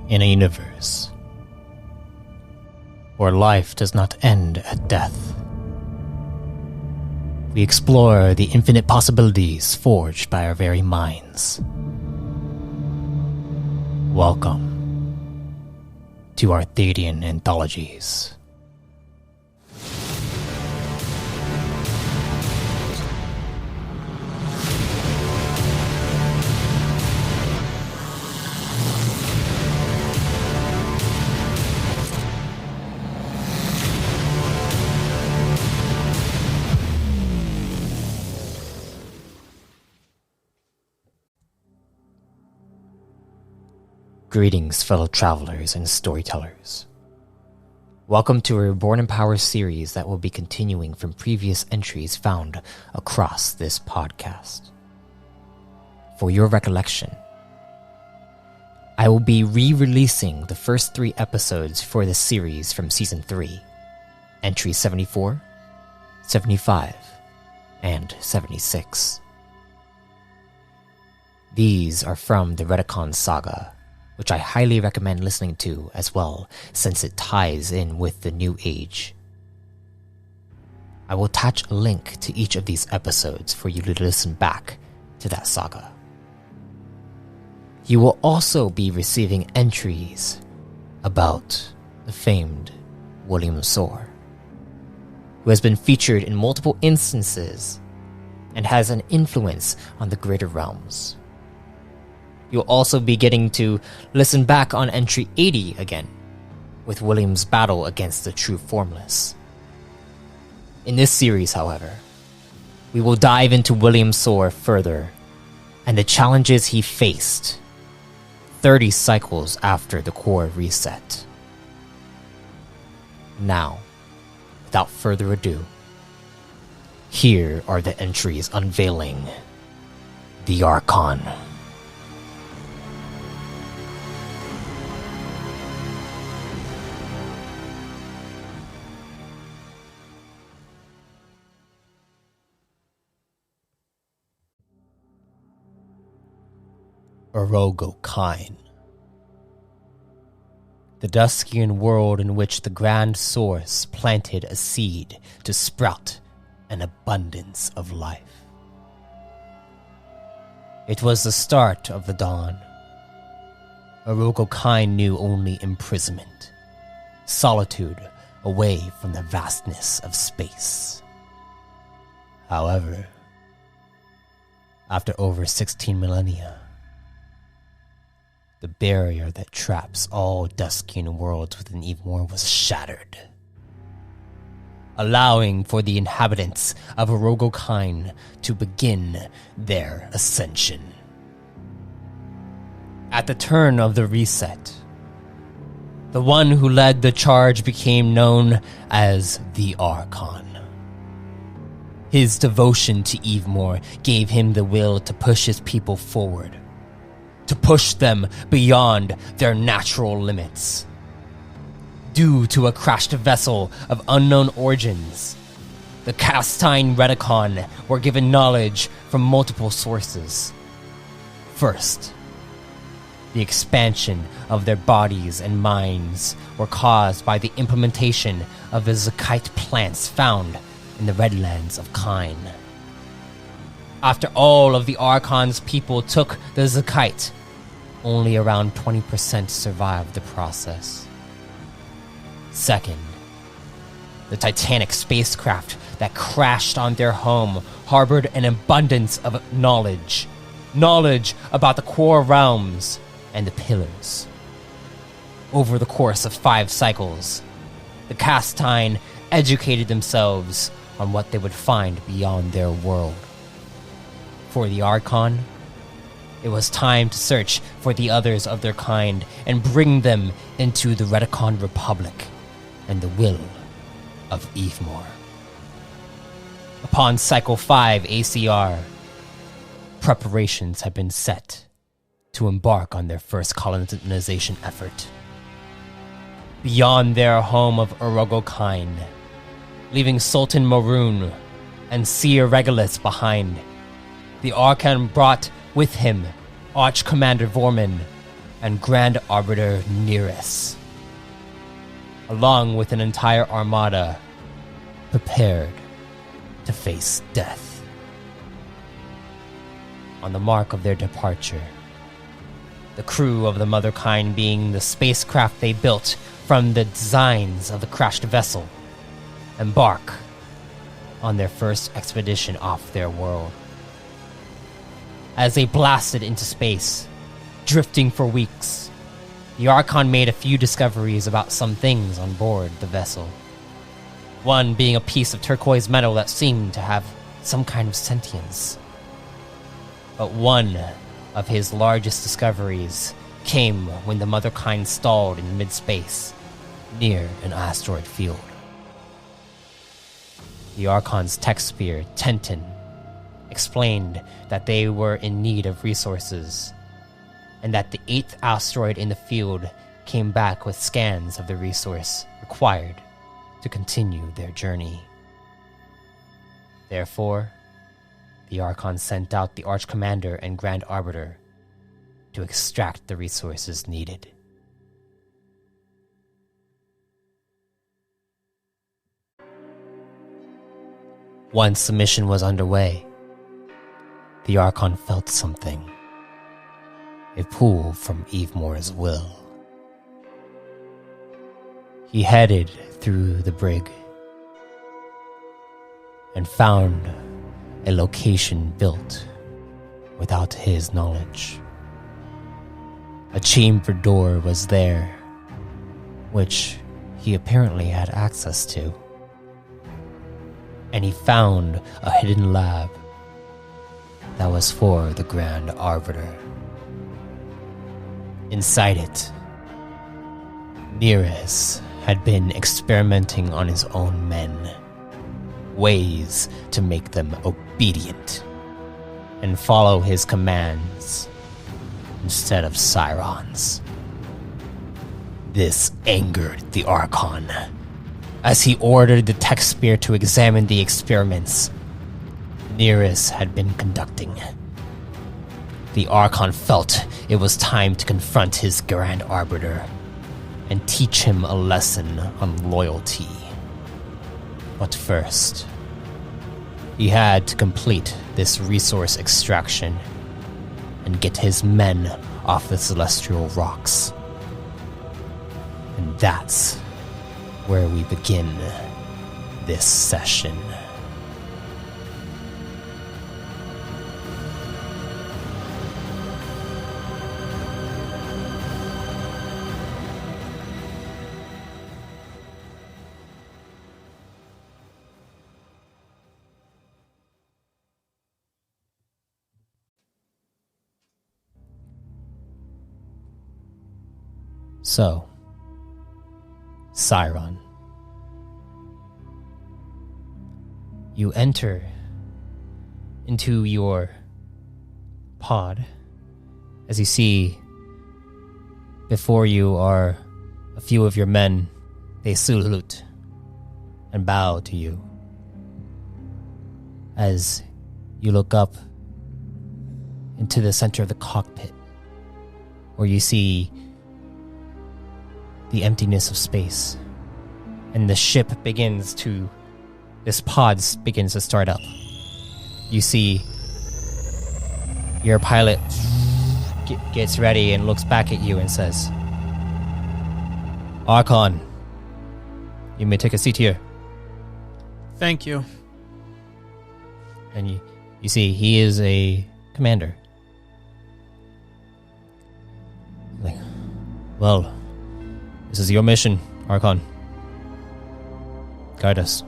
In a universe where life does not end at death, we explore the infinite possibilities forged by our very minds. Welcome to Arthadian Anthologies. Greetings, fellow travelers and storytellers. Welcome to a Reborn in Power series that will be continuing from previous entries found across this podcast. For your recollection, I will be re-releasing the first 3 episodes for this series from Season 3, entries 74, 75, and 76. These are from the Retikon saga, which I highly recommend listening to as well, since it ties in with the New Age. I will attach a link to each of these episodes for you to listen back to that saga. You will also be receiving entries about the famed William Soar, who has been featured in multiple instances and has an influence on the greater realms. You'll also be getting to listen back on entry 80 again, with William's battle against the True Formless. In this series, however, we will dive into William Soar further, and the challenges he faced 30 cycles after the core reset. Now, without further ado, here are the entries unveiling the Archon. Erogo-Kine. The Duskian world in which the Grand Source planted a seed to sprout an abundance of life. It was the start of the dawn. Erogo-Kine knew only imprisonment, solitude away from the vastness of space. However, after over 16 millennia, the barrier that traps all Duskian worlds within Evemore was shattered, allowing for the inhabitants of Erogo-Kine to begin their ascension. At the turn of the reset, the one who led the charge became known as the Archon. His devotion to Evemore gave him the will to push his people forward, to push them beyond their natural limits. Due to a crashed vessel of unknown origins, the Castine Retikon were given knowledge from multiple sources. First, the expansion of their bodies and minds were caused by the implementation of the Zakite plants found in the Redlands of Kine. After all of the Archon's people took the Zakite, only around 20% survived the process. Second, the Titanic spacecraft that crashed on their home harbored an abundance of knowledge about the core realms and the pillars. Over the course of 5 cycles, the Castine educated themselves on what they would find beyond their world. For the Archon, it was time to search for the others of their kind and bring them into the Retikon Republic and the will of Evemore. Upon Cycle 5 ACR, preparations had been set to embark on their first colonization effort. Beyond their home of Erogo-Kine, leaving Sultan Maroon and Seer Regulus behind, the Archon brought with him Arch-Commander Vorman and Grand Arbiter Nereus, along with an entire armada prepared to face death. On the mark of their departure, the crew of the Motherkind, being the spacecraft they built from the designs of the crashed vessel, embark on their first expedition off their world. As they blasted into space, drifting for weeks, the Archon made a few discoveries about some things on board the vessel. One being a piece of turquoise metal that seemed to have some kind of sentience. But one of his largest discoveries came when the Motherkind stalled in mid-space, near an asteroid field. The Archon's tech spear, Tentin, explained that they were in need of resources, and that the 8th asteroid in the field came back with scans of the resource required to continue their journey. Therefore, the Archon sent out the Archcommander and Grand Arbiter to extract the resources needed. Once the mission was underway, the Archon felt something. A pull from Evemore's will. He headed through the brig and found a location built without his knowledge. A chamber door was there, which he apparently had access to. And he found a hidden lab that was for the Grand Arbiter. Inside it, Nereus had been experimenting on his own men, ways to make them obedient and follow his commands instead of Syron's. This angered the Archon, as he ordered the tech spear to examine the experiments Nereus had been conducting. The Archon felt it was time to confront his Grand Arbiter and teach him a lesson on loyalty. But first, he had to complete this resource extraction and get his men off the celestial rocks. And that's where we begin this session. So, Syron. You enter into your pod as you see before you are a few of your men. They salute and bow to you. As you look up into the center of the cockpit, where you see the emptiness of space, and the ship this pod begins to start up. You see your pilot gets ready and looks back at you and says, Archon, you may take a seat here. Thank you. And you see he is a commander. Like, well, this is your mission, Archon. Guide us.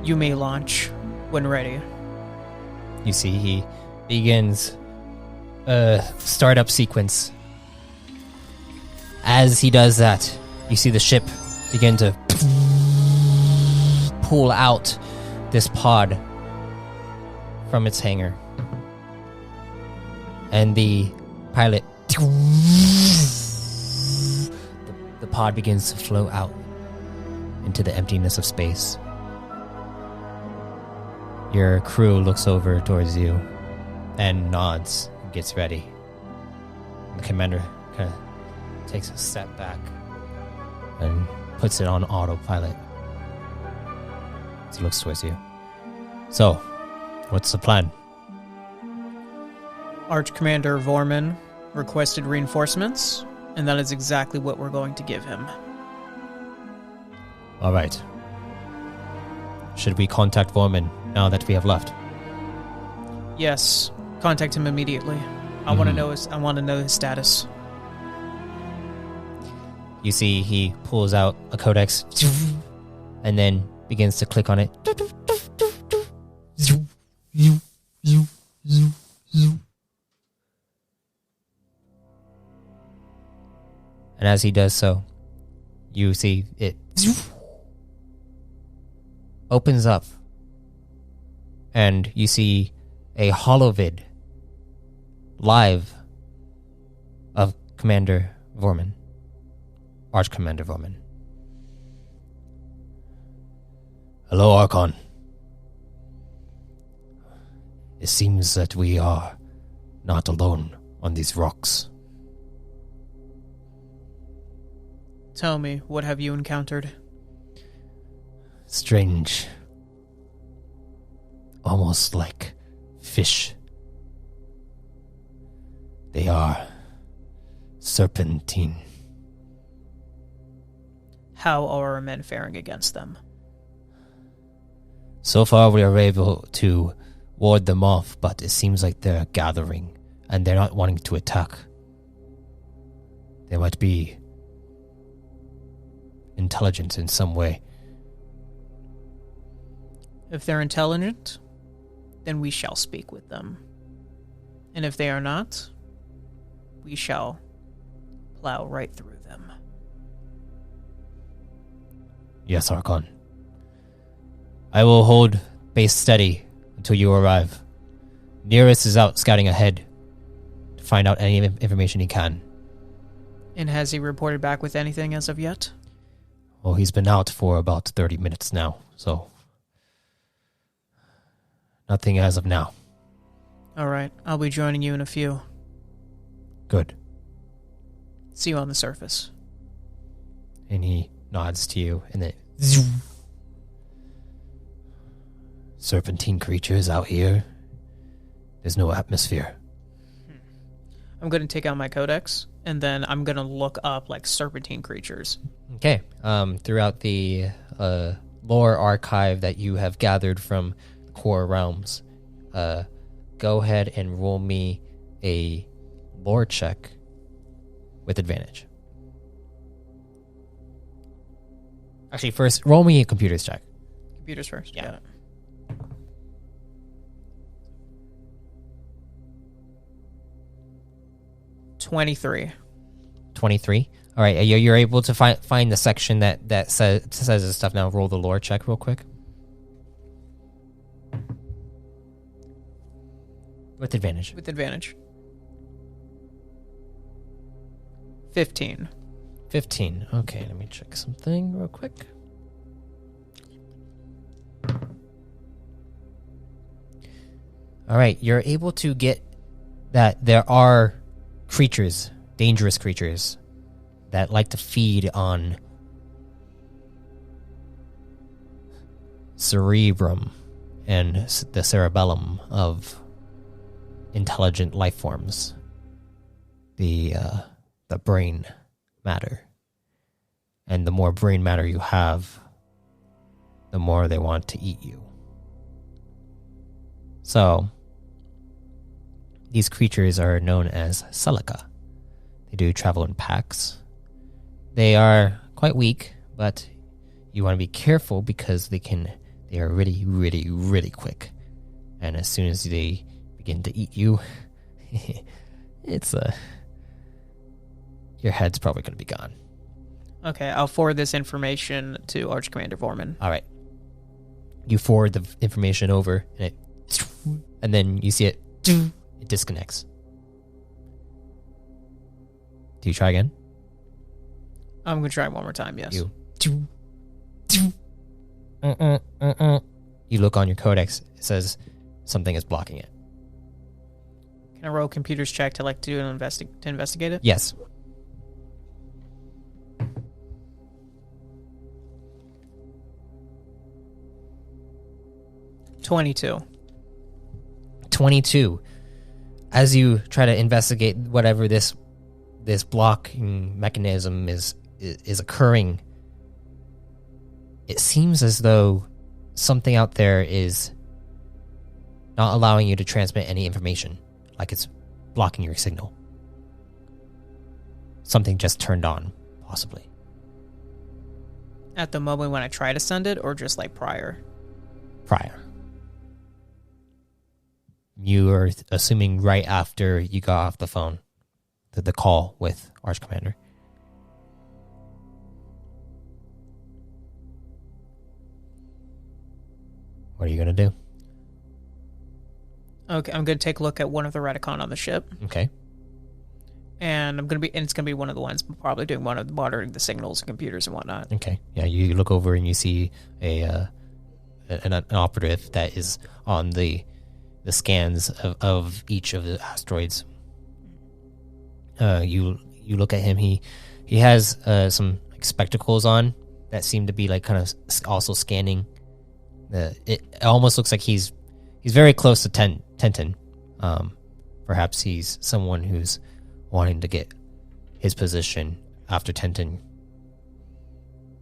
You may launch when ready. You see he begins a startup sequence. As he does that, you see the ship begin to pull out this pod from its hangar. And the pilot, the pod begins to flow out into the emptiness of space. Your crew looks over towards you and nods and gets ready. commander kind of takes a step back and puts it on autopilot as he looks towards you. So, what's the plan? Arch Commander Vorman requested reinforcements, and that is exactly what we're going to give him. All right. Should we contact Vorman now that we have left? Yes, contact him immediately. I want to know his status. You see he pulls out a codex and then begins to click on it. And as he does so, you see it opens up, and you see a holovid live of Commander Vorman, Arch Commander Vorman. Hello, Archon. It seems that we are not alone on these rocks. Tell me, what have you encountered? Strange. Almost like fish. They are serpentine. How are our men faring against them? So far we are able to ward them off, but it seems like they're gathering and they're not wanting to attack. They might be intelligent in some way. If they're intelligent, then we shall speak with them. And if they are not, we shall plow right through them. Yes, Archon. I will hold base steady until you arrive. Nearest is out scouting ahead to find out any information he can. And has he reported back with anything as of yet? Well, he's been out for about 30 minutes now, so nothing as of now. All right, I'll be joining you in a few. Good. See you on the surface. And he nods to you, and then serpentine creatures out here. There's no atmosphere. I'm going to take out my codex, and then I'm going to look up, like, serpentine creatures. Okay. Throughout the lore archive that you have gathered from Core Realms, go ahead and roll me a lore check with advantage. Actually, first, roll me a computers check. Computers first. Yeah. Got it. $23. 23. All right, you're able to find the section that says this stuff. Now roll the lore check real quick. With advantage. With advantage. 15. 15. Okay, let me check something real quick. All right, you're able to get that there are creatures, dangerous creatures, that like to feed on cerebrum and the cerebellum of intelligent life forms, the brain matter. And the more brain matter you have, the more they want to eat you. So, these creatures are known as Celica. They do travel in packs. They are quite weak, but you want to be careful because they are really, really, really quick. And as soon as they begin to eat you, your head's probably going to be gone. Okay, I'll forward this information to Arch Commander Vorman. All right. You forward the information over, and then you see it disconnects. Do you try again? I'm going to try one more time, yes. You look on your codex. It says something is blocking it. Can I roll computers check to do an to investigate it? Yes. $22. 22. As you try to investigate whatever this blocking mechanism is occurring, it seems as though something out there is not allowing you to transmit any information, like it's blocking your signal. Something just turned on, possibly. At the moment when I try to send it, or just prior? Prior. You are assuming right after you got off the phone, the call with Arch Commander. What are you going to do? Okay, I'm going to take a look at one of the Retikon on the ship. Okay. And it's going to be one of the ones probably doing one of monitoring the signals and computers and whatnot. Okay. Yeah, you look over and you see an operative that is on the scans of each of the asteroids. You look at him. He has some spectacles on that seem to be kind of also scanning. It almost looks like he's very close to Tenton. Perhaps he's someone who's wanting to get his position after Tenton.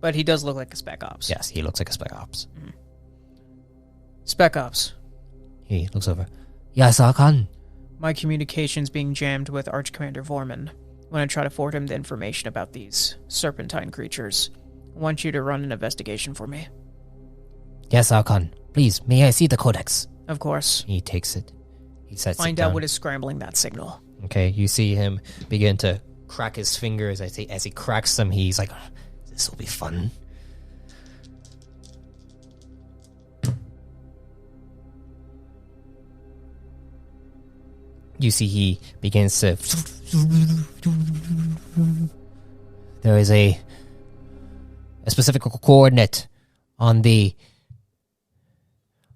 But he does look like a Spec Ops. Yes, he looks like a Spec Ops. Mm-hmm. Spec Ops. He looks over. Yes, Archon. My communication's being jammed with Arch Commander Vorman. When I try to forward him the information about these serpentine creatures, I want you to run an investigation for me. Yes, Archon. Please, may I see the codex? Of course. He takes it. He sets Find it down. out what is scrambling that signal. Okay, you see him begin to crack his fingers. As he cracks them, he's like, this will be fun. You see he begins to... There is a specific coordinate on the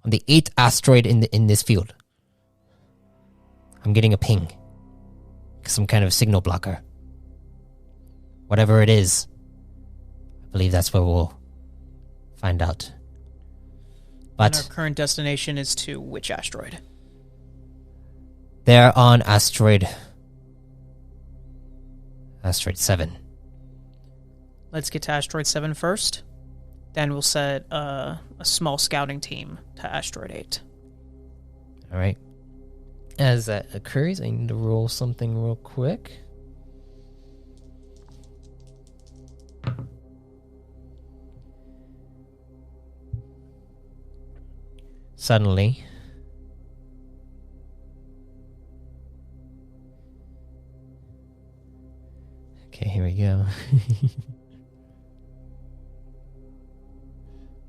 8th asteroid in this field. I'm getting a ping. Some kind of signal blocker. Whatever it is, I believe that's where we'll find out. But and our current destination is to which asteroid? They're on asteroid 7. Let's get to asteroid 7 first. Then we'll set a small scouting team to asteroid 8. All right. As that occurs, I need to roll something real quick. Suddenly, okay, here we go.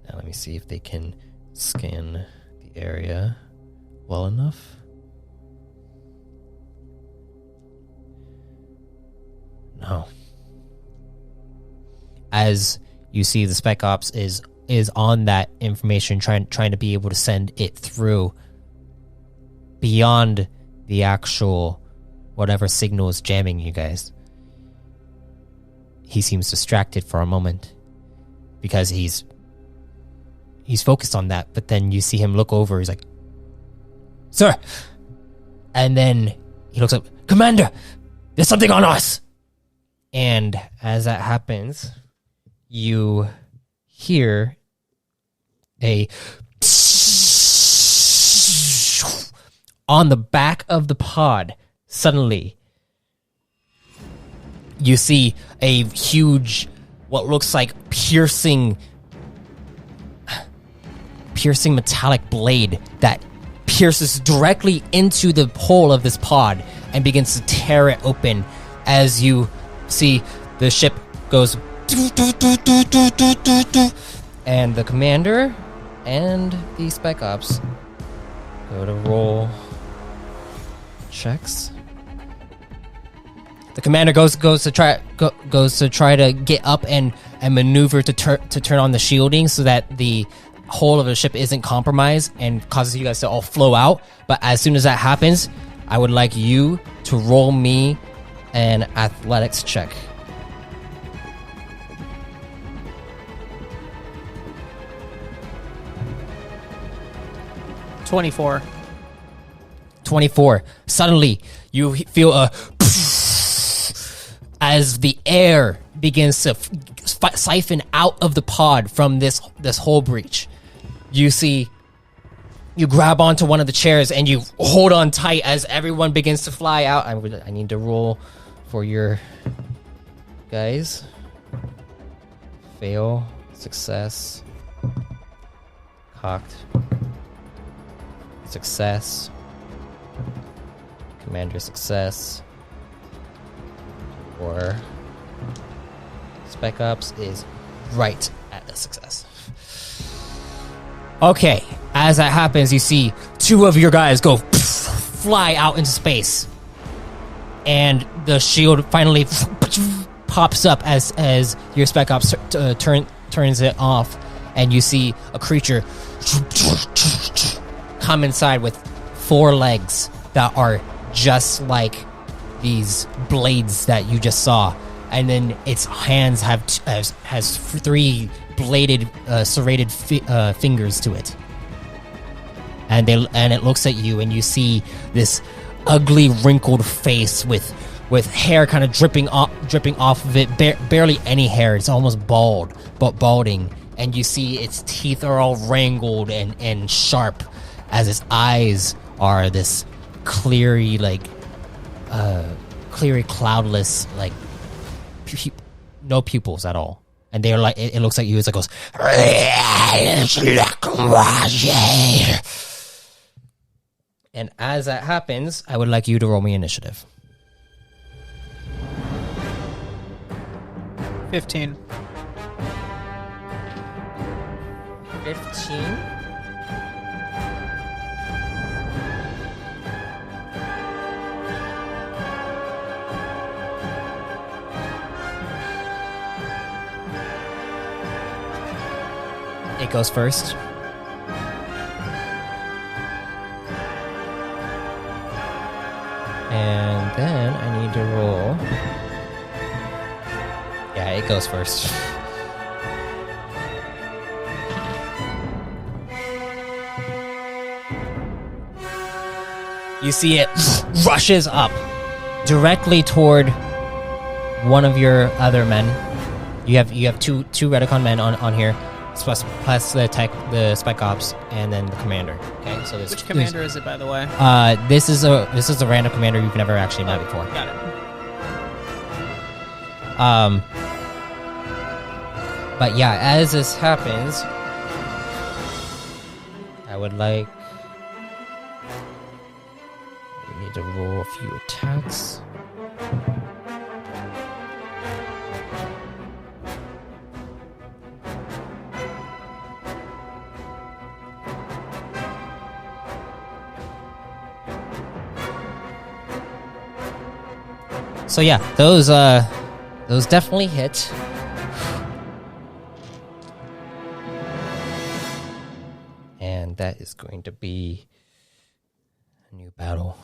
Now let me see if they can scan the area well enough. No. As you see, the Spec Ops is on that information, trying to be able to send it through beyond the actual whatever signal is jamming you guys. He seems distracted for a moment because he's focused on that, but then you see him look over. He's like, "Sir," and then he looks up, "Commander, there's something on us." And as that happens, you hear a on the back of the pod. Suddenly, you see a huge, what looks like piercing metallic blade that pierces directly into the hole of this pod and begins to tear it open. As you see, the ship goes, and the commander and the Spec Ops go to roll checks. The commander goes to try to get up and maneuver to turn on the shielding so that the whole of the ship isn't compromised and causes you guys to all flow out. But as soon as that happens, I would like you to roll me an athletics check. $24. 24. Suddenly, you feel a as the air begins to siphon out of the pod from this hole breach. You see, you grab onto one of the chairs and you hold on tight as everyone begins to fly out. I need to roll for your guys. Fail, success, cocked, success, commander success, or Spec Ops is right at a success. Okay, as that happens, you see two of your guys go fly out into space, and the shield finally pops up as your Spec Ops turns it off, and you see a creature come inside with 4 legs that are just like these blades that you just saw, and then its hands has 3 bladed, serrated fingers to it, and it looks at you, and you see this ugly, wrinkled face with hair kind of dripping off of it, barely any hair. It's almost balding, and you see its teeth are all wrangled and sharp, as its eyes are this cleary, cloudless, like no pupils at all. And they're like, it looks like you as it goes. And as that happens, I would like you to roll me initiative. 15. 15. It goes first. And then I need to roll. Yeah, it goes first. You see it rushes up directly toward one of your other men. You have two Retikon men on here. Plus the Spec Ops, and then the commander. Okay, so which commander is it, by the way? This is a random commander you've never actually met before. Got it. But yeah, as this happens, I would like we need to roll a few attacks. So yeah, those definitely hit. And that is going to be a new battle.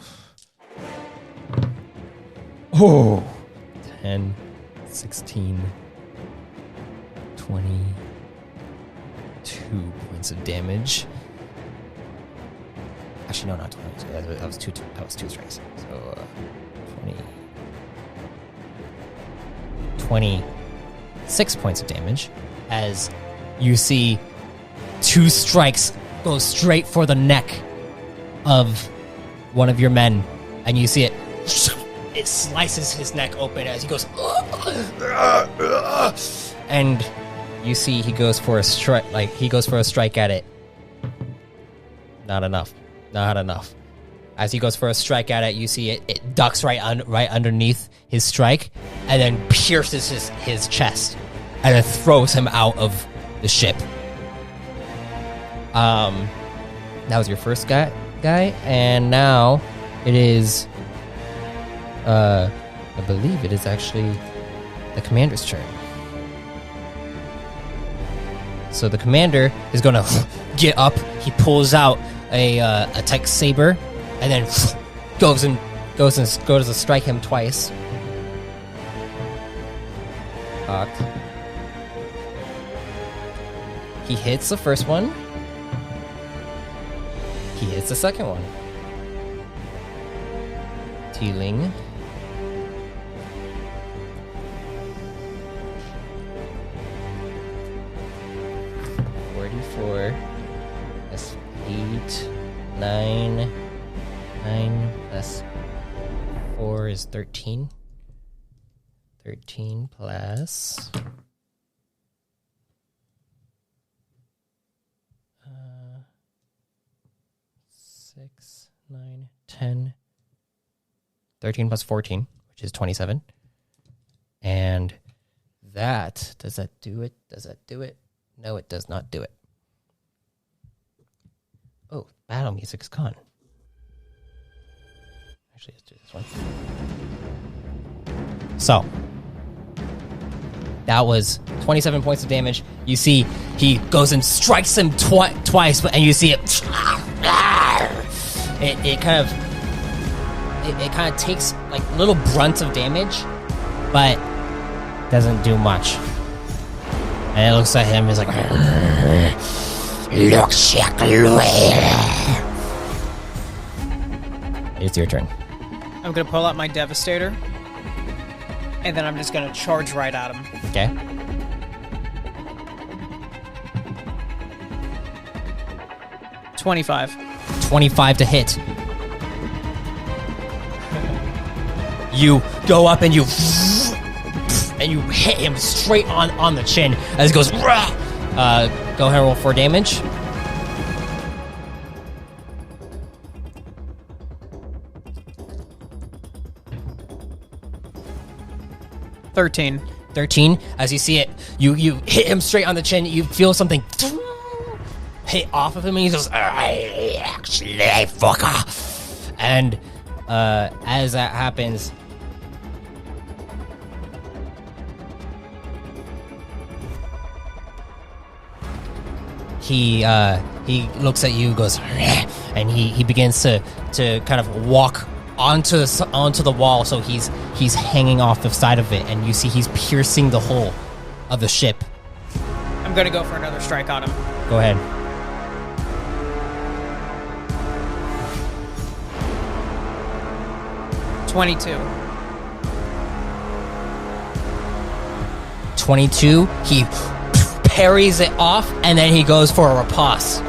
Oh! 10, 16, 22 points of damage. Actually, no, not 22. That was two strikes. So 26 points of damage as you see 2 strikes go straight for the neck of one of your men, and you see it slices his neck open as he goes, and you see he goes for a strike at it. Not enough. As he goes for a strike at it, you see it ducks right underneath his strike, and then pierces his chest, and then throws him out of the ship. That was your first guy, and now it is, I believe it is actually the commander's turn. So the commander is gonna get up. He pulls out a tech saber, and then goes to strike him twice. Cocked. He hits the first one. He hits the second one. Teeling. That's 8, 9. 9 plus 4 is 13. 13 plus... 6, 9, 10. 13 plus 14, which is 27. And that, does that do it? Does that do it? No, it does not do it. Oh, battle music's gone. Actually, let's do this one. So, that was 27 points of damage. You see, he goes and strikes him twice, and you see it. It kind of takes like little brunts of damage, but doesn't do much. And it looks at him. He's like, it's your turn. I'm gonna pull out my Devastator, and then I'm just gonna charge right at him. Okay. $25 to hit. You go up and you hit him straight on the chin as it goes. Go ahead and roll 4 damage. $13. 13. As you see it, you hit him straight on the chin. You feel something hit off of him, and he goes, actually, fucker. And as that happens, he looks at you, goes, and he begins to kind of walk onto the wall. So he's hanging off the side of it, and you see he's piercing the hull of the ship. I'm gonna go for another strike on him. Go ahead. $22. 22. He parries it off, and then he goes for a riposte.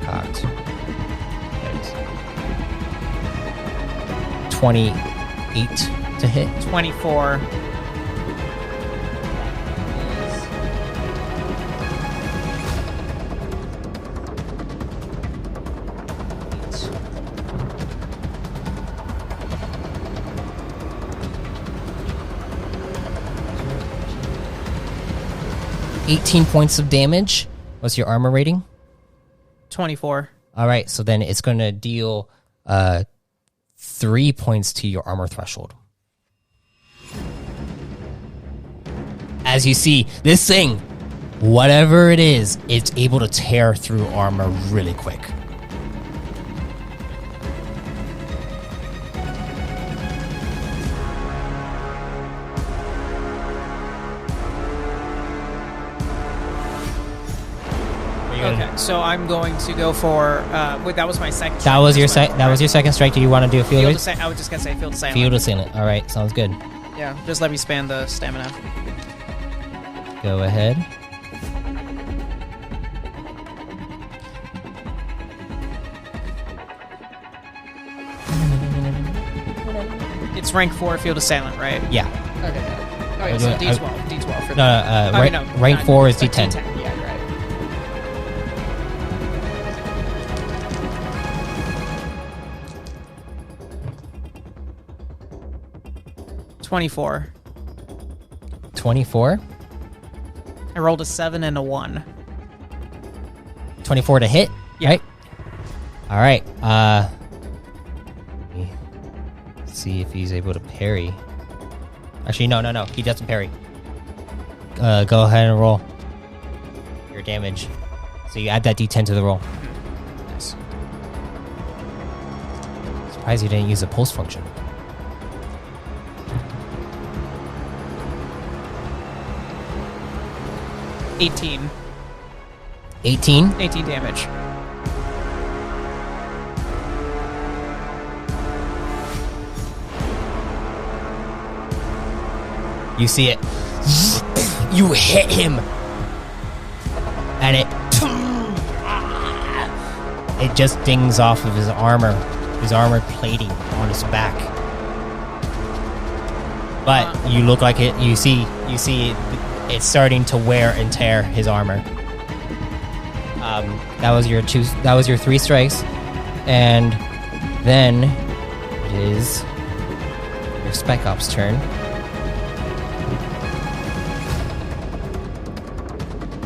Cocked. 28 to hit. 24. $18 points of damage. What's your armor rating? 24. All right, so then it's going to deal 3 points to your armor threshold. As you see, this thing, whatever it is, it's able to tear through armor really quick. Okay, so I'm going to go for. Wait, that was my second. That was your second strike. Do you want to do a field? I was just gonna say field assailant. Field assailant. All right, sounds good. Yeah, just let me span the stamina. Go ahead. It's rank 4 field assailant, right? Yeah. Okay. Okay, so D12. D12 for rank 4 is D10. D10. Yeah, you're right. 24. 24. I rolled a 7 and a 1. 24 to hit, yeah. Right? All right. Let's see if he's able to parry. Actually, no. He doesn't parry. go ahead and roll your damage. So you add that D10 to the roll. Nice. Surprised you didn't use a pulse function. $18. 18? 18 damage. You see it. You hit him. And it just dings off of his armor plating on his back. But you look like it. You see it's starting to wear and tear his armor. That was your 3 strikes, and then it is your Spec Ops turn.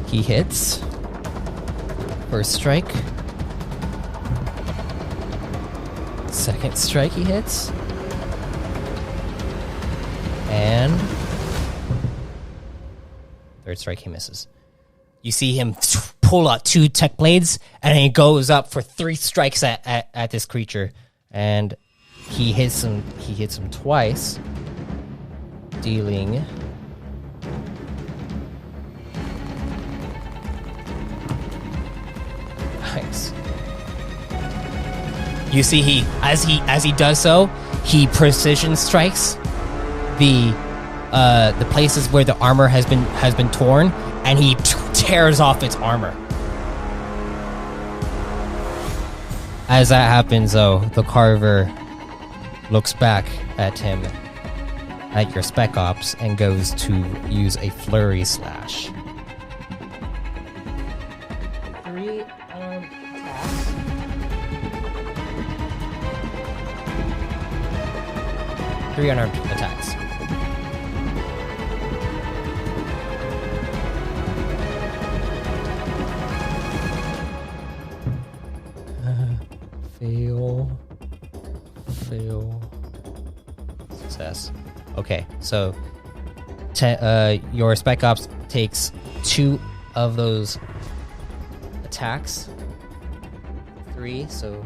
He hits. First strike. Second strike he hits. And third strike he misses. You see him pull out 2 tech blades, and he goes up for 3 strikes at this creature. And he hits him twice, dealing nice. You see as he does so, he precision strikes the places where the armor has been torn, and he tears off its armor. As that happens, though, the Carver looks back at him, at your Spec Ops, and goes to use a Flurry Slash. 3 unarmed attacks. 3 unarmed attacks. Fail. Success. Okay, so your Spec Ops takes 2 of those attacks. 3, so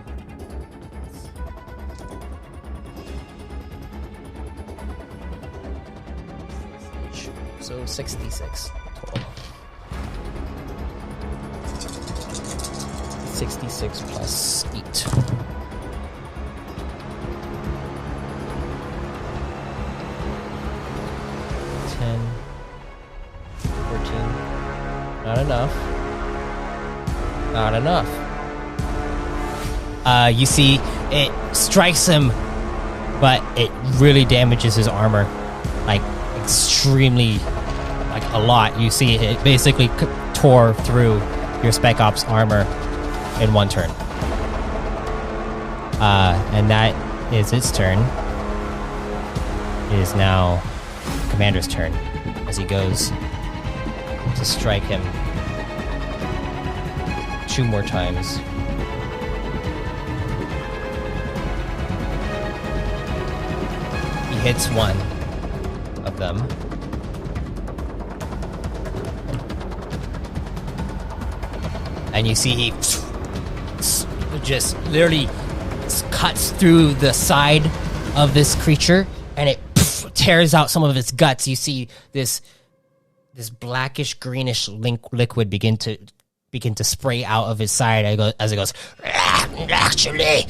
so 66 total. 66 plus 8. 10, 14. Not enough. Not enough. You see, it strikes him, but it really damages his armor, like extremely, like a lot. You see, it basically tore through your Spec Ops armor in 1 turn. And that is its turn. It is now Commander's turn as he goes to strike him 2 more times. He hits 1 of them. And you see he just literally cuts through the side of this creature, and it tears out some of its guts. You see this blackish greenish liquid begin to spray out of his side as it goes. Actually,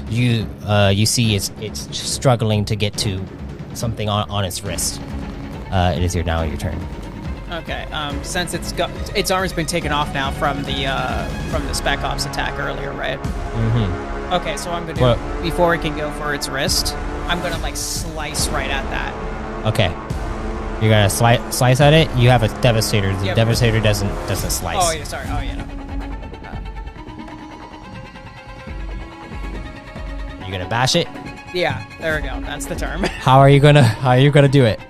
you see it's struggling to get to something on its wrist. It is now your turn. Okay. Since its arm's been taken off now from the Spec Ops attack earlier, right? Mm-hmm. Okay, so I'm gonna before it can go for its wrist, I'm gonna like slice right at that. Okay. You're gonna slice at it. You have a Devastator. The Devastator doesn't slice. Oh yeah, sorry. Oh yeah. No. You gonna bash it? Yeah. There we go. That's the term. How are you gonna do it?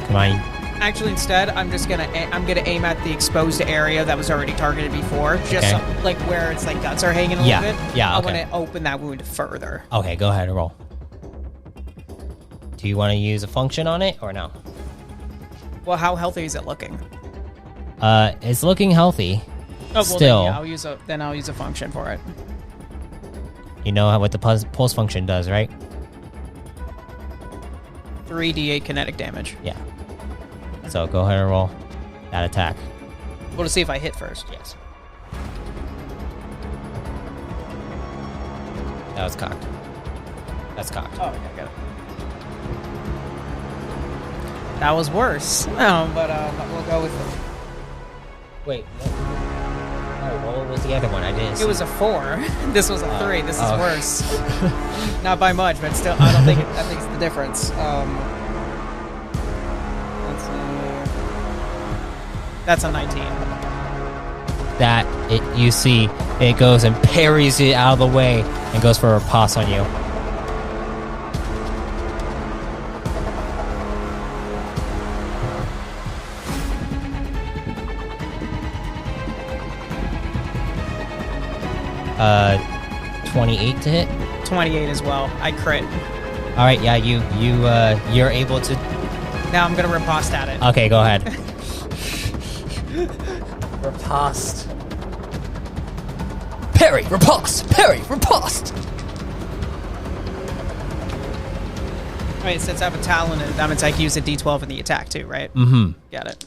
Come on. Actually, instead, I'm gonna aim at the exposed area that was already targeted before, just like where it's like guts are hanging a little bit. Yeah, I want to open that wound further. Okay, go ahead and roll. Do you want to use a function on it or no? Well, how healthy is it looking? It's looking healthy. Oh, well, still. then, yeah, I'll use a function for it. You know what the pulse function does, right? 3d8 kinetic damage. Yeah. So go ahead and roll that attack. Well, to see if I hit first. Yes. That was cocked. That's cocked. Oh, okay, got it. That was worse. But we'll go with it. Wait. What was the other one? I didn't see. It was a 4. This was a 3. This is worse. Not by much, but still, I think it's the difference. That's a 19. You see, it goes and parries it out of the way and goes for a pass on you. Uh, 28 to hit. 28 as well. I crit. All right, yeah, you're able to. Now I'm gonna riposte at it. Okay, go ahead. Riposte. Parry, riposte, parry, riposte. Wait, since I have a talent, that means I can use a D12 in the attack too, right? Mm-hmm. Got it.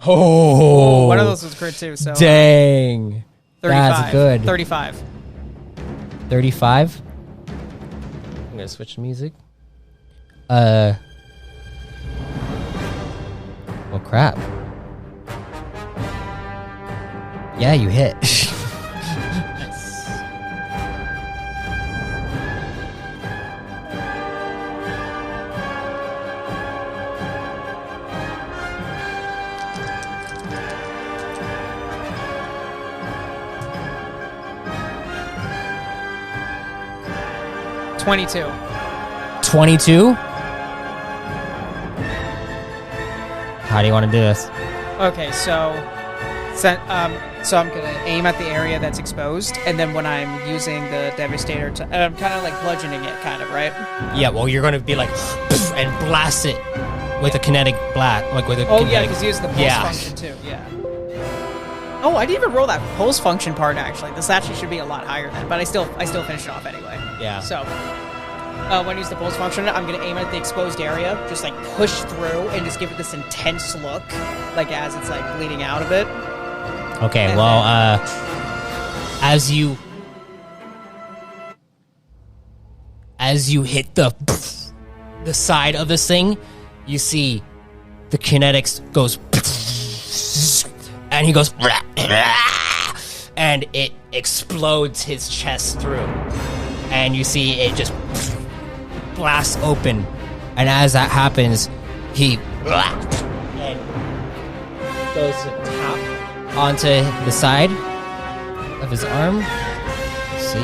Oh, one of those was crit too. So dang, 35. That's good. 35. 35. I'm gonna switch to music. Well, crap. Yeah, you hit. Nice. $22. How do you want to do this? Okay, so I'm gonna aim at the area that's exposed, and then when I'm using the Devastator, I'm kind of like bludgeoning it, kind of, right? Yeah, well, you're gonna be like, and blast it with a kinetic blast, like with a. Oh kinetic, yeah, because use the pulse function too. Yeah. Oh, I didn't even roll that pulse function part. Actually, this actually should be a lot higher than, but I still finished it off anyway. Yeah. So. When I use the pulse function, I'm going to aim at the exposed area, just like push through and just give it this intense look, like as it's like bleeding out a bit. Okay, and well, as you hit the side of this thing, you see the kinetics goes, and he goes, and it explodes his chest through, and you see it just blasts open, and as that happens, he and goes to tap onto the side of his arm. See?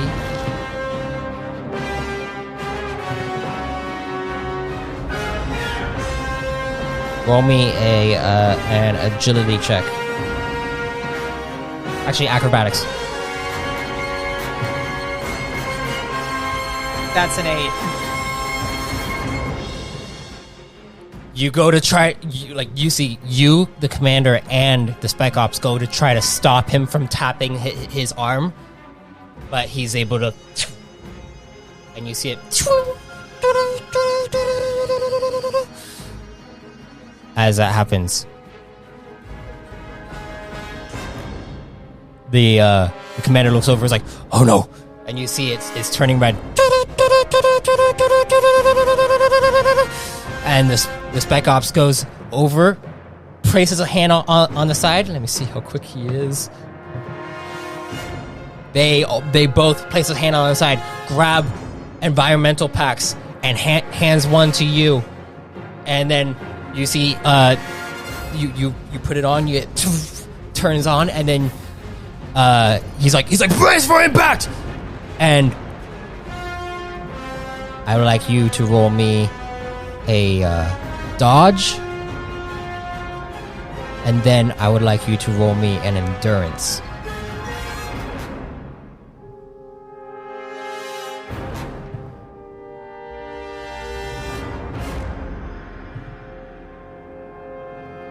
Roll me an agility check. Actually, acrobatics. That's an 8. You go to try, you see the commander and the spec ops go to try to stop him from tapping his arm, but he's able to, and you see it as that happens. The commander looks over, is like, oh no, and you see it's turning red. And the spec ops goes over, places a hand on the side. Let me see how quick he is. They both place a hand on the side, grab environmental packs, and hands one to you. And then you see you put it on, it turns on, and then he's like brace for impact. And I would like you to roll me a dodge. And then I would like you to roll me an endurance.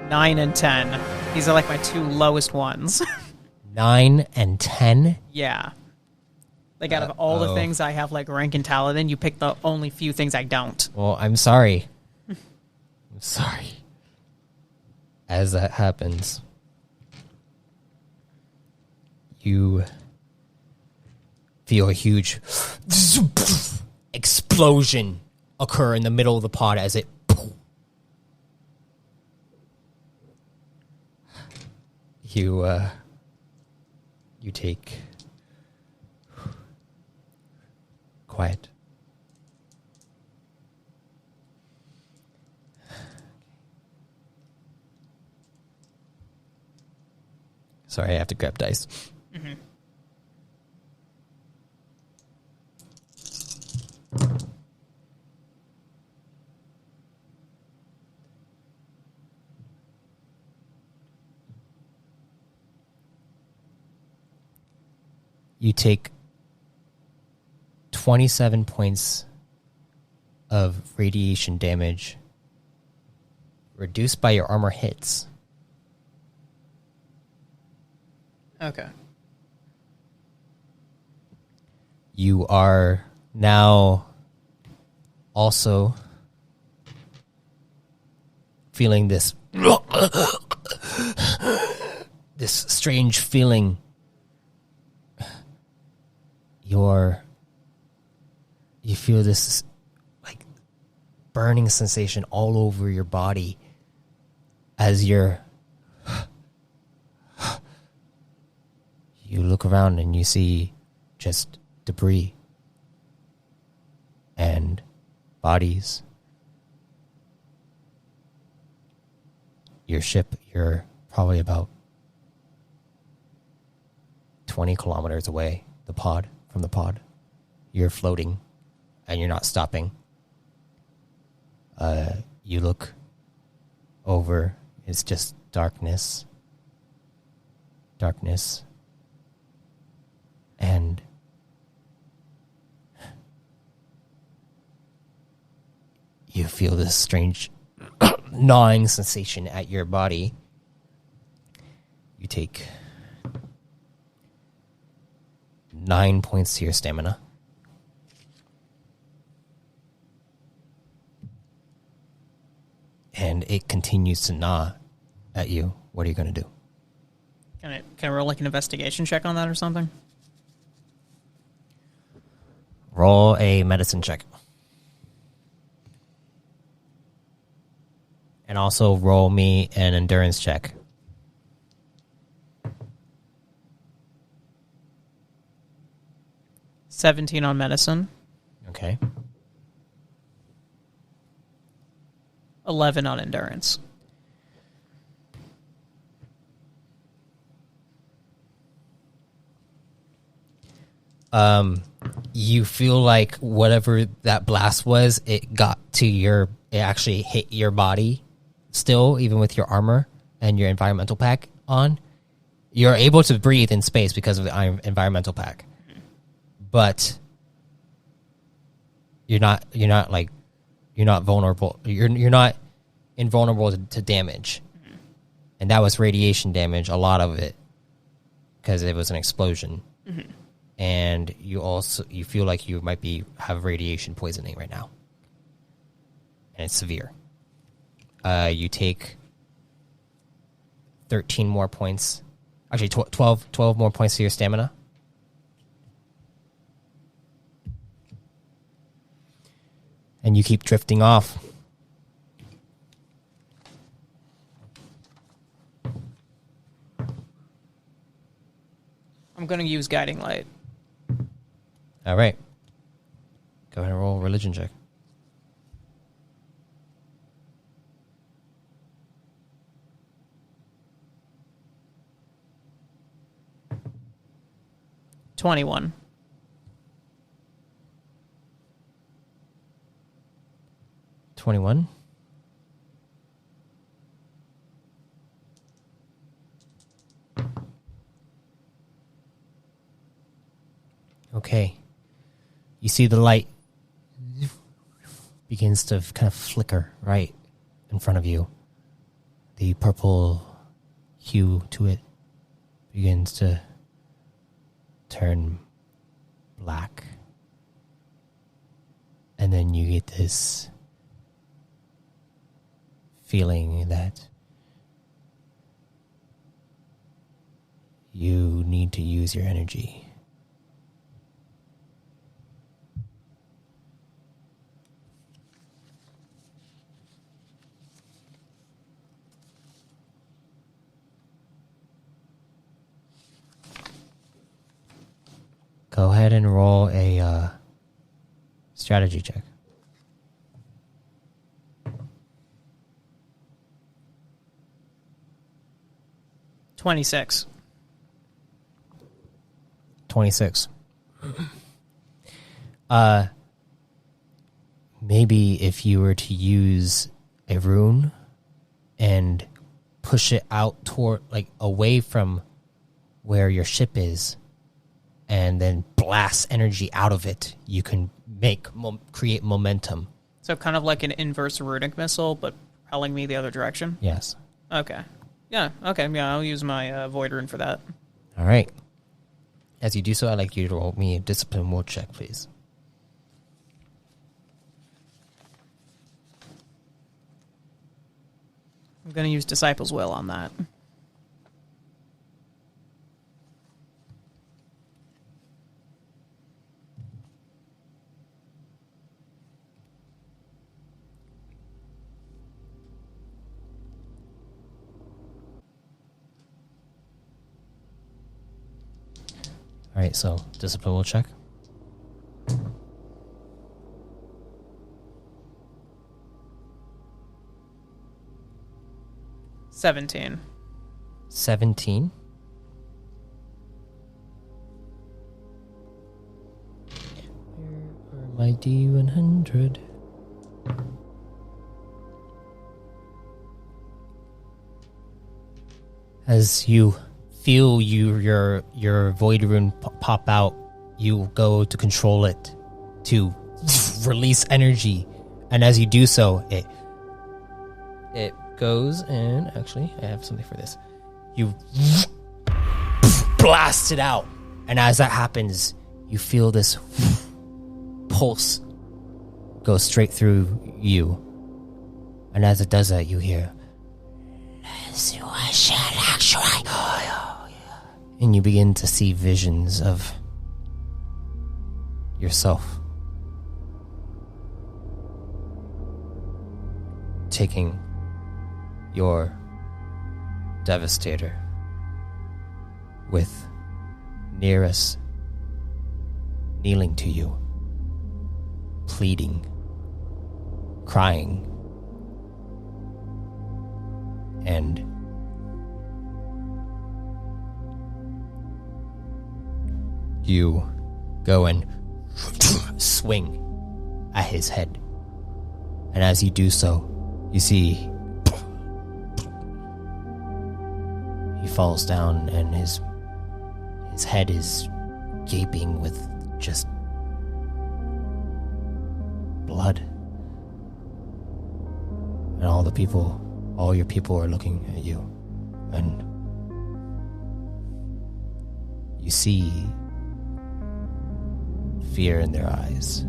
Nine and 10. These are like my two lowest ones. 9 and 10? Yeah. Like out of all the things I have like rank and talent in, you pick the only few things I don't. Well, I'm sorry. I'm sorry. As that happens, you feel a huge explosion occur in the middle of the pod as it you take quiet. Sorry, I have to grab dice. Mm-hmm. You take 27 points of radiation damage, reduced by your armor hits. Okay. You are now also feeling this strange feeling. You feel this like burning sensation all over your body as you look around and you see just debris and bodies. Your ship, you're probably about 20 kilometers away, from the pod. You're floating and you're not stopping. You look over, it's just darkness. And you feel this strange gnawing sensation at your body. You take 9 points to your stamina. And it continues to gnaw at you. What are you going to do? Can I roll like an investigation check on that or something? Roll a medicine check. And also roll me an endurance check. $17 on medicine. Okay. 11 on endurance. You feel like whatever that blast was, it actually hit your body still, even with your armor and your environmental pack on. You're able to breathe in space because of the environmental pack. But you're not vulnerable. You're not invulnerable to damage. And that was radiation damage, a lot of it, because it was an explosion. Mm-hmm. And you feel like you might have radiation poisoning right now. And it's severe. You take 13 more points. Actually, 12 more points to your stamina. And you keep drifting off. I'm going to use Guiding Light. All right. Go ahead and roll a religion check. 21. Okay. You see the light begins to kind of flicker right in front of you. The purple hue to it begins to turn black. And then you get this feeling that you need to use your energy. Go ahead and roll a strategy check. $26. 26. Maybe if you were to use a rune and push it out toward, like, away from where your ship is, and then blast energy out of it, you can create momentum. So kind of like an inverse runic missile, but propelling me the other direction? Yes. Okay. Yeah, I'll use my void rune for that. All right. As you do so, I'd like you to roll me a discipline will check, please. I'm going to use Disciple's Will on that. All right, so discipline will check. $17. 17. Where are my D100? As you feel your void rune pop out, you go to control it to release energy, and as you do so, it goes, and actually I have something for this. You blast it out, and as that happens, you feel this pulse go straight through you, and as it does that, you hear, and you begin to see visions of yourself taking your devastator with Nearest kneeling to you, pleading, crying, and you go and swing at his head. And as you do so, you see he falls down and his head is gaping with just blood. And all your people are looking at you. And you see fear in their eyes.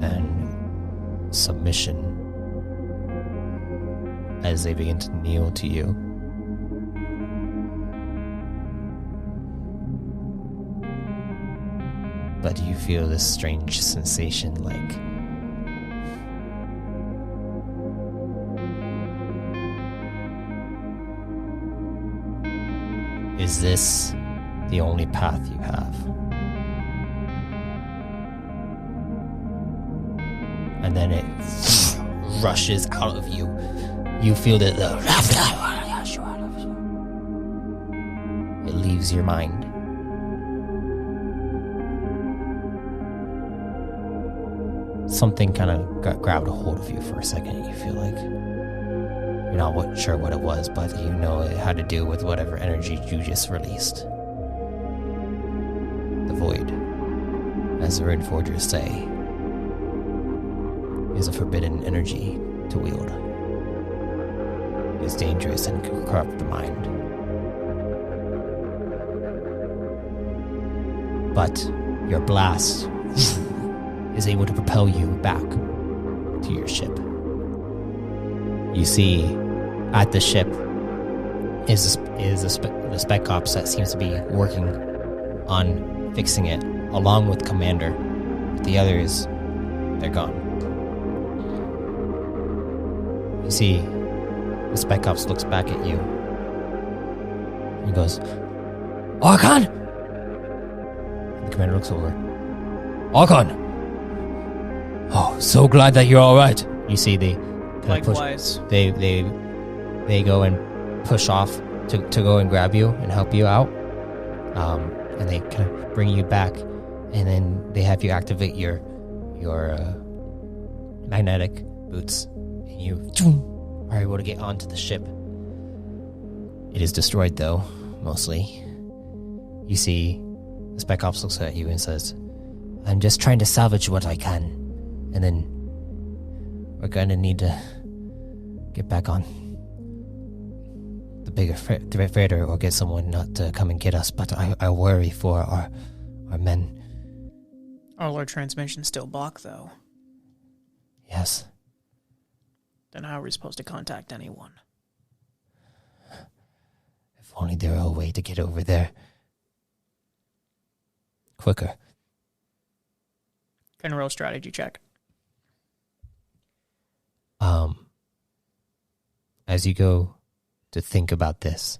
And submission as they begin to kneel to you. But you feel this strange sensation like is this the only path you have? And then it rushes out of you. You feel that it leaves your mind. something kind of grabbed a hold of you for a second. You feel like you're not sure what it was, but you know it had to do with whatever energy you just released. The void, as the Rune Forgers say, is a forbidden energy to wield. It is dangerous and can corrupt the mind. But your blast is able to propel you back to your ship. You see, at the ship is the spec ops that seems to be working on fixing it, along with Commander. But the others, they're gone. You see, the spec ops looks back at you. He goes, Archon! The commander looks over. Archon! Oh, so glad that you're alright. You see, they Likewise. They go and push off to go and grab you and help you out. And they kind of bring you back, and then they have you activate your magnetic boots, and you are able to get onto the ship. It is destroyed, though, mostly. You see, the Spec Ops looks at you and says, I'm just trying to salvage what I can, and then we're going to need to get back on the bigger freighter or get someone not to come and get us, but I worry for our men. All our transmissions still blocked, though. Yes. Then how are we supposed to contact anyone? If only there were a way to get over there quicker. Can roll strategy check. As you go to think about this,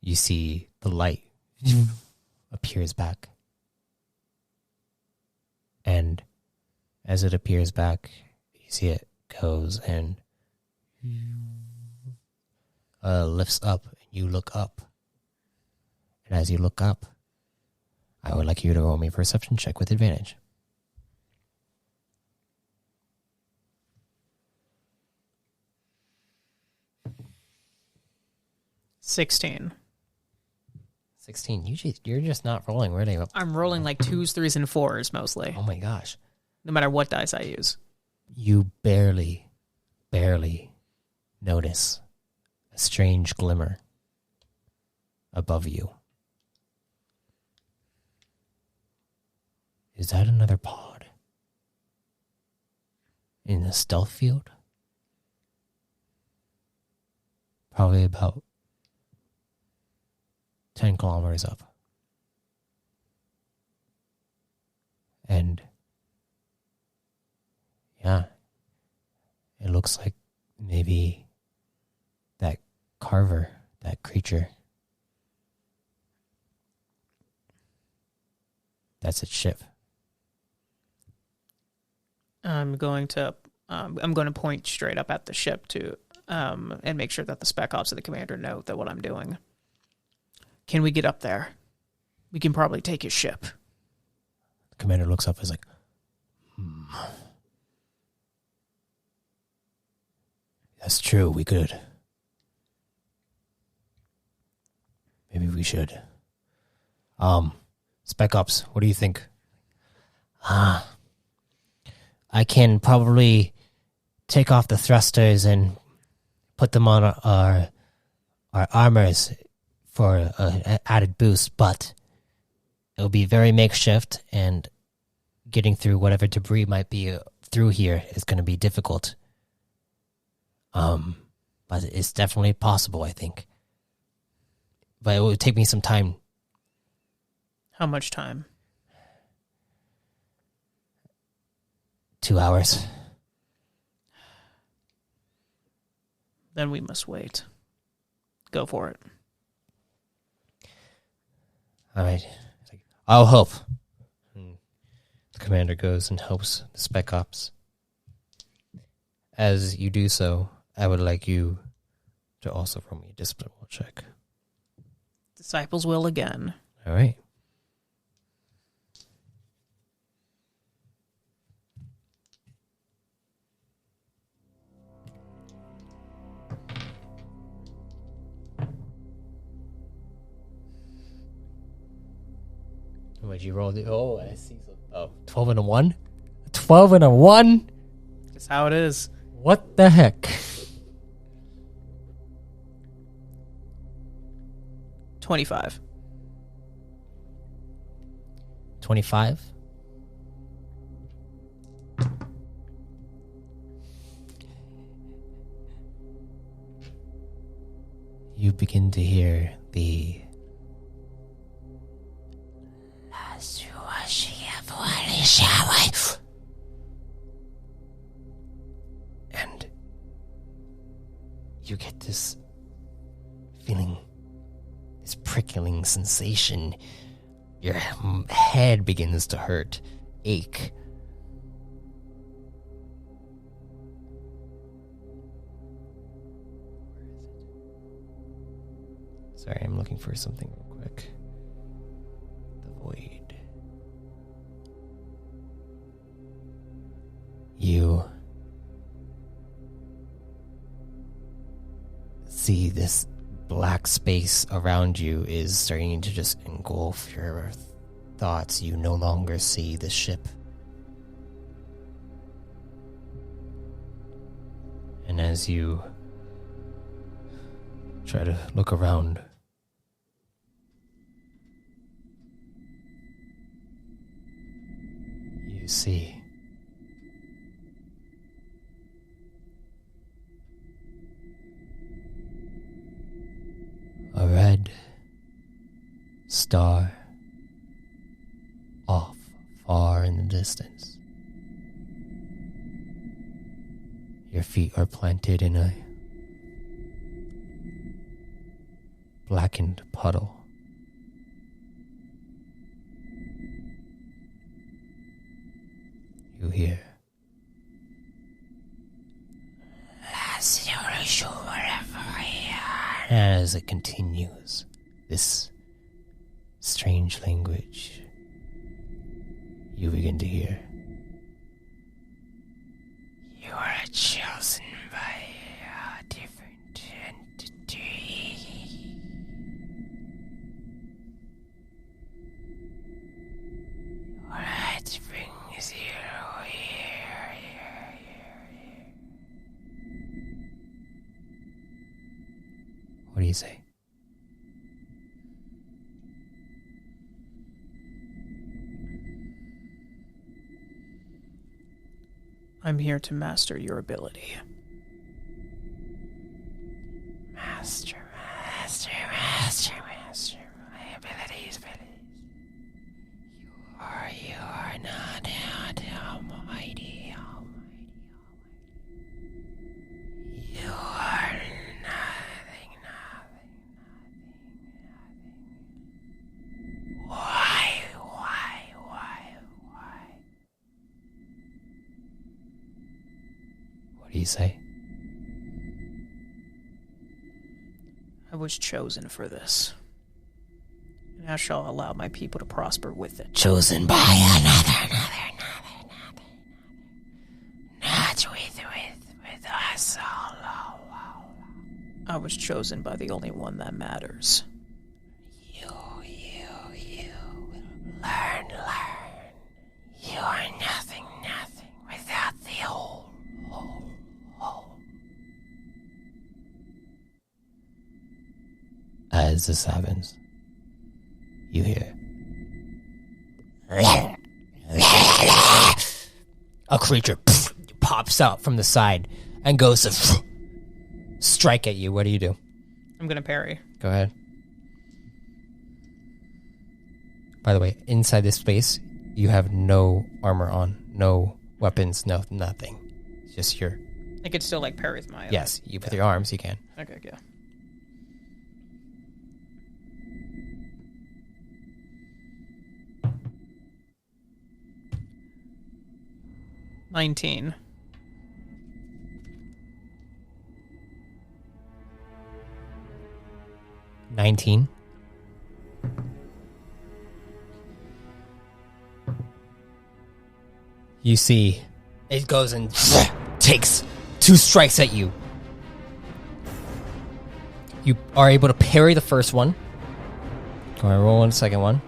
you see the light appears back. And as it appears back, you see it goes and lifts up, and you look up. And as you look up, I would like you to roll me a perception check with advantage. 16. 16. You're just not rolling really well. I'm rolling like 2s, 3s, and 4s mostly. Oh my gosh. No matter what dice I use. You barely notice a strange glimmer above you. Is that another pod? In the stealth field? Probably about 10 kilometers up. And yeah, it looks like maybe that carver, that creature, that's its ship. I'm going to point straight up at the ship to and make sure that the spec ops and the commander know that what I'm doing. Can we get up there? We can probably take his ship. The commander looks up and is like, That's true, we could. Maybe we should. Spec Ops, what do you think? I can probably take off the thrusters and put them on our armors for an added boost, but it'll be very makeshift, and getting through whatever debris might be through here is going to be difficult. But it's definitely possible, I think. But it would take me some time. How much time? 2 hours. Then we must wait. Go for it. All right. I'll help. The commander goes and helps the Spec Ops. As you do so, I would like you to also roll me a discipline check. Disciples will again. All right. What'd you roll? Oh, I see. 12 and a 1? 12 and a 1? That's how it is. What the heck? 25. 25? You begin to hear the and you get this feeling, this prickling sensation. Your head begins to hurt, ache. Sorry, I'm looking for something real quick. The void. You see this black space around you is starting to just engulf your thoughts. You no longer see the ship. And as you try to look around, you see a red star off far in the distance. Your feet are planted in a blackened puddle. You hear as it continues this strange language. You begin to hear, you are chosen by a different entity. What brings you here? What do you say? I'm here to master your ability. Master my abilities. You are not almighty. You are nothing. Why? What do you say? I was chosen for this. And I shall allow my people to prosper with it. Chosen by another. Not with us all. I was chosen by the only one that matters. You learn. You are nothing without the whole. As this happens, you hear a creature pops out from the side and goes to strike at you. What do you do? I'm going to parry. Go ahead. By the way, inside this space, you have no armor on, no weapons, no nothing. It's just your... I could still, parry with my... Yes, with your arms, you can. Okay, yeah. $19. You see, it goes and takes 2 strikes at you. You are able to parry the first one. Go ahead, roll on the second one.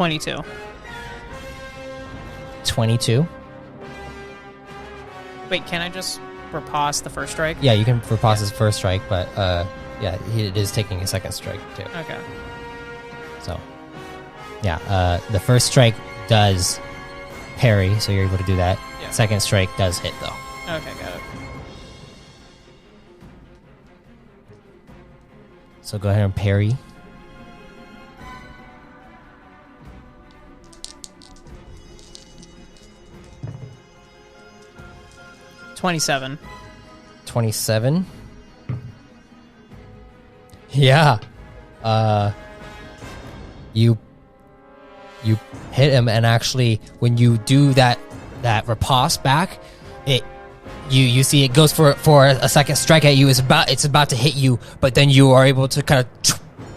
22. 22. Wait, can I just riposte the first strike? Yeah, you can riposte his first strike, but yeah, it is taking a second strike too. Okay. So, yeah, the first strike does parry, so you're able to do that. Yeah. Second strike does hit, though. Okay, got it. So go ahead and parry. $27. 27. Yeah. You hit him, and actually, when you do that riposte back, you see it goes for a second strike at you. It's about to hit you, but then you are able to kind of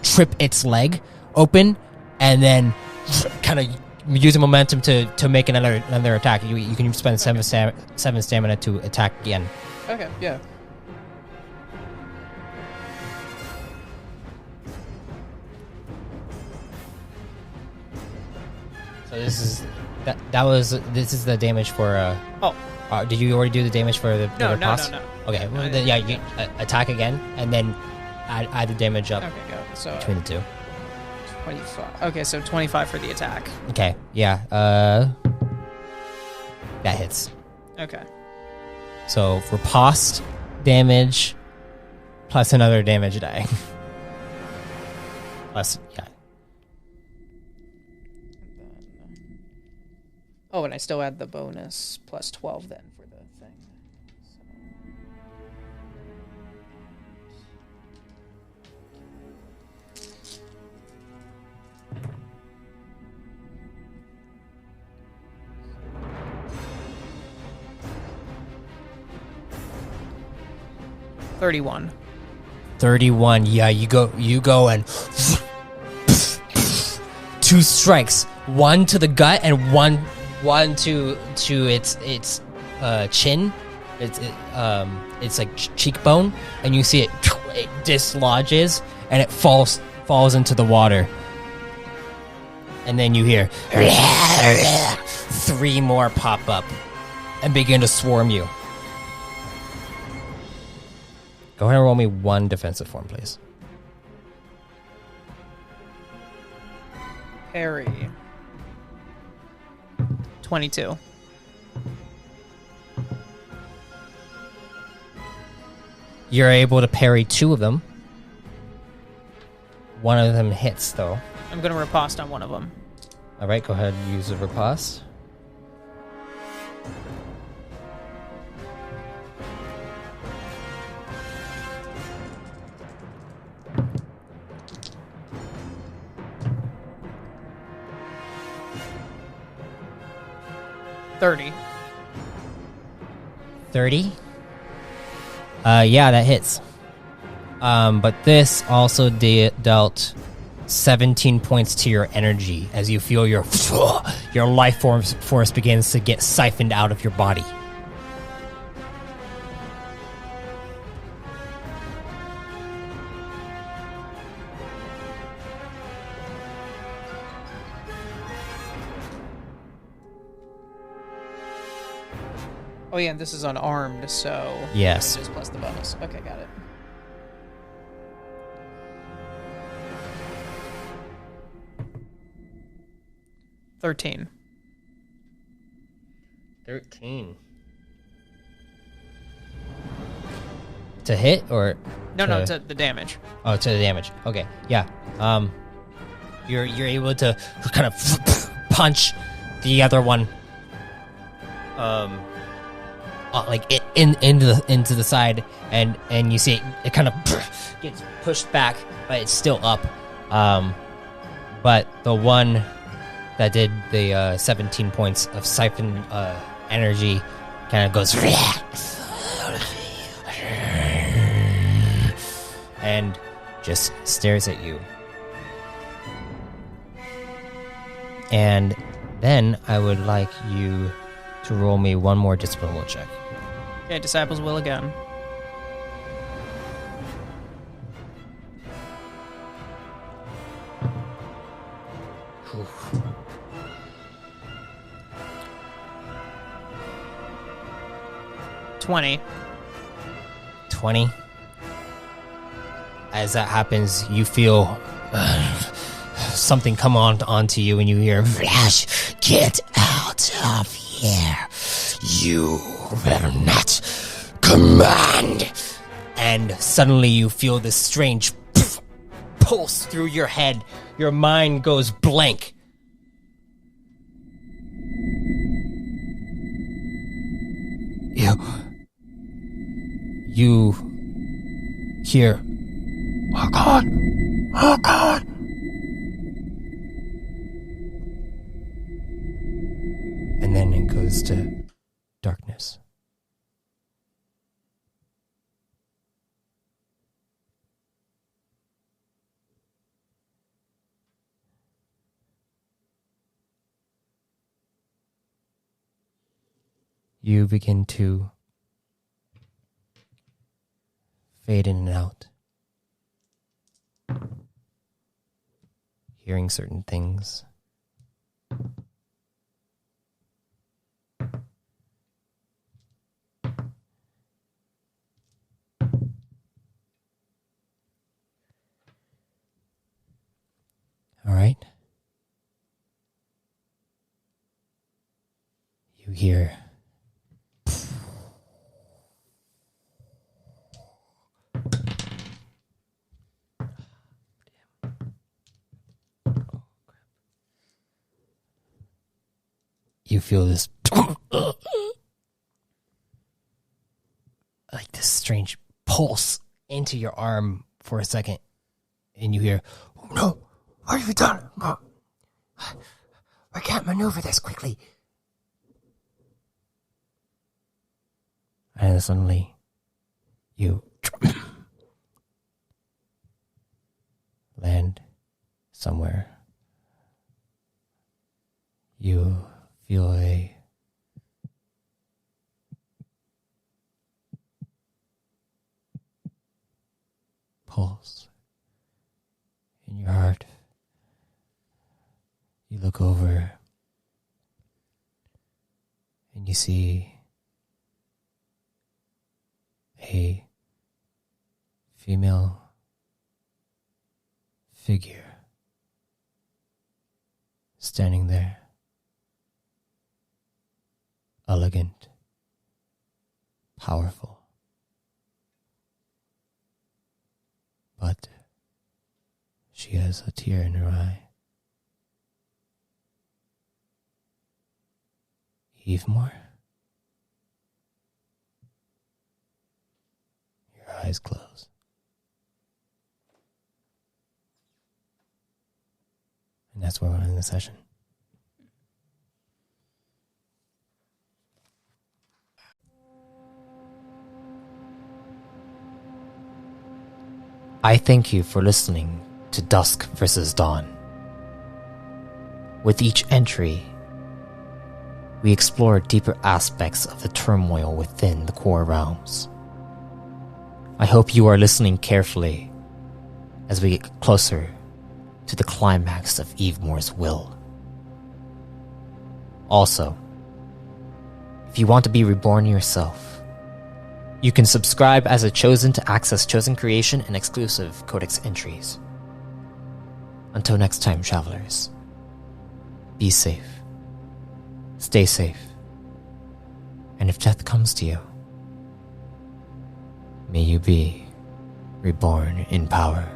trip its leg open, and then kind of use the momentum to make another attack. You can spend seven stamina to attack again. Okay, yeah. So this is the damage for. Did you already do the damage for the riposte? No. Okay, well, then, yeah, you attack again, and then add the damage up. Okay, go. So between the two. 25. Okay, so 25 for the attack. Okay, yeah. That hits. Okay. So riposte damage plus another damage die. Plus, yeah. Oh, and I still add the bonus plus 12 then for the thing. So. 31. 31. Yeah, you go and two strikes, one to the gut and one to its chin. It's like cheekbone, and you see it dislodges and it falls into the water. And then you hear 3 more pop up and begin to swarm you. Go ahead and roll me 1 defensive form, please. Parry. 22. You're able to parry 2 of them. One of them hits, though. I'm going to riposte on one of them. All right, go ahead and use a riposte. $30. 30? Yeah, that hits. But this also dealt 17 points to your energy as you feel your life force begins to get siphoned out of your body. Oh yeah, and this is unarmed, so... Yes. Just plus the bonus. Okay, got it. $13. 13. To hit or... No, to the damage. Oh, to the damage. Okay, yeah. You're able to kind of punch the other one, like into the side, and you see it kind of gets pushed back, but it's still up. But the one that did the 17 points of siphon energy kind of goes and just stares at you. And then I would like you to roll me 1 more discipline will check. Okay, Disciples will again. Oof. 20. 20. As that happens, you feel something come onto you, and you hear, "Flash, get out of here. You will not command." And suddenly you feel this strange pulse through your head. Your mind goes blank. You hear, "Oh God! Oh God!" And then it goes to darkness. You begin to fade in and out, hearing certain things. All right. You hear you feel this like this strange pulse into your arm for a second, and you hear, "Oh, no, what have you done? No. I can't maneuver this quickly." And suddenly you land somewhere. You feel a pulse in your heart. You look over and you see a female figure standing there. Elegant, powerful, but she has a tear in her eye. Evemore? Your eyes close. And that's where we're in the session. I thank you for listening to Dusk vs. Dawn. With each entry, we explore deeper aspects of the turmoil within the core realms. I hope you are listening carefully as we get closer to the climax of Evemore's will. Also, if you want to be reborn yourself, you can subscribe as a Chosen to access Chosen creation and exclusive Codex entries. Until next time, travelers, be safe, stay safe, and if death comes to you, may you be reborn in power.